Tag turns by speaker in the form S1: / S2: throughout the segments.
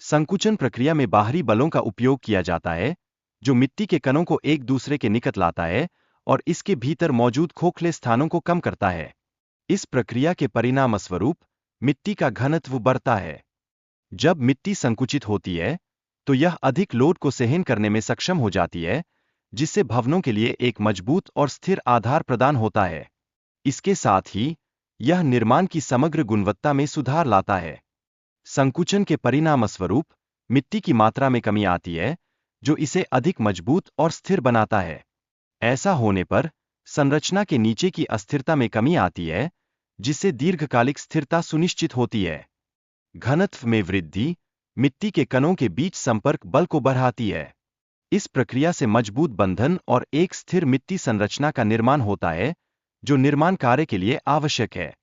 S1: संकुचन प्रक्रिया में बाहरी बलों का उपयोग किया जाता है, जो मिट्टी के कणों को एक दूसरे के निकट लाता है और इसके भीतर मौजूद खोखले स्थानों को कम करता है। इस प्रक्रिया के परिणामस्वरूप मिट्टी का घनत्व बढ़ता है। जब मिट्टी संकुचित होती है, तो यह अधिक लोड को सहन करने में सक्षम हो जाती है, जिससे भवनों के लिए एक मजबूत और स्थिर आधार प्रदान होता है। इसके साथ ही यह निर्माण की समग्र गुणवत्ता में सुधार लाता है। संकुचन के परिणामस्वरूप मिट्टी की मात्रा में कमी आती है, जो इसे अधिक मजबूत और स्थिर बनाता है। ऐसा होने पर संरचना के नीचे की अस्थिरता में कमी आती है, जिससे दीर्घकालिक स्थिरता सुनिश्चित होती है। घनत्व में वृद्धि मिट्टी के कणों के बीच संपर्क बल को बढ़ाती है। इस प्रक्रिया से मजबूत बंधन और एक स्थिर मिट्टी संरचना का निर्माण होता है, जो निर्माण कार्य के लिए आवश्यक है।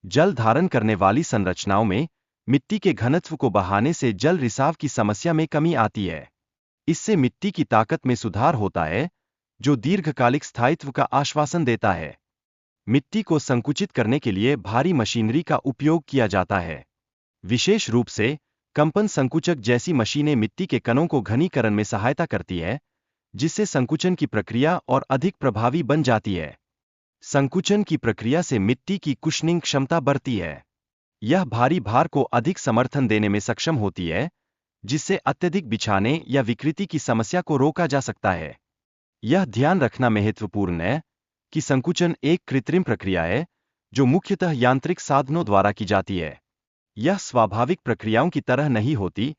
S1: जल धारण करने वाली संरचनाओं में मिट्टी के घनत्व को बढ़ाने से जल रिसाव की समस्या में कमी आती है। इससे मिट्टी की ताकत में सुधार होता है, जो दीर्घकालिक स्थायित्व का आश्वासन देता है। मिट्टी को संकुचित करने के लिए भारी मशीनरी का उपयोग किया जाता है। विशेष रूप से कंपन संकुचक जैसी मशीनें मिट्टी के कणों को घनीकरण में सहायता करती है, जिससे संकुचन की प्रक्रिया और अधिक प्रभावी बन जाती है। संकुचन की प्रक्रिया से मिट्टी की कुशनिंग क्षमता बढ़ती है। यह भारी भार को अधिक समर्थन देने में सक्षम होती है, जिससे अत्यधिक बिछाने या विकृति की समस्या को रोका जा सकता है। यह ध्यान रखना महत्वपूर्ण है कि संकुचन एक कृत्रिम प्रक्रिया है, जो मुख्यतः यांत्रिक साधनों द्वारा की जाती है। यह स्वाभाविक प्रक्रियाओं की तरह नहीं होती,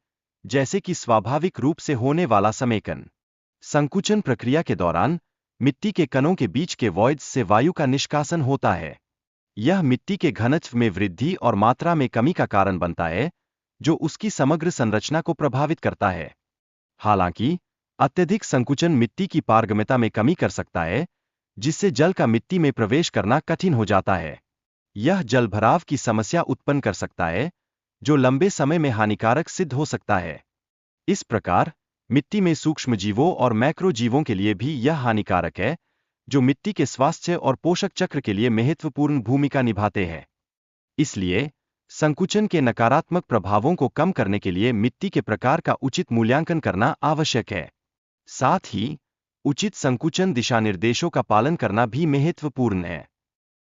S1: जैसे कि स्वाभाविक रूप से होने वाला समेकन। संकुचन प्रक्रिया के दौरान मिट्टी के कणों के बीच के वॉइड्स से वायु का निष्कासन होता है। यह मिट्टी के घनत्व में वृद्धि और मात्रा में कमी का कारण बनता है, जो उसकी समग्र संरचना को प्रभावित करता है। हालांकि अत्यधिक संकुचन मिट्टी की पारगम्यता में कमी कर सकता है, जिससे जल का मिट्टी में प्रवेश करना कठिन हो जाता है। यह जलभराव की समस्या उत्पन्न कर सकता है, जो लंबे समय में हानिकारक सिद्ध हो सकता है। इस प्रकार मिट्टी में सूक्ष्मजीवों और मैक्रोजीवों के लिए भी यह हानिकारक है, जो मिट्टी के स्वास्थ्य और पोषक चक्र के लिए महत्वपूर्ण भूमिका निभाते हैं। इसलिए संकुचन के नकारात्मक प्रभावों को कम करने के लिए मिट्टी के प्रकार का उचित मूल्यांकन करना आवश्यक है। साथ ही उचित संकुचन दिशानिर्देशों का पालन करना भी महत्वपूर्ण है।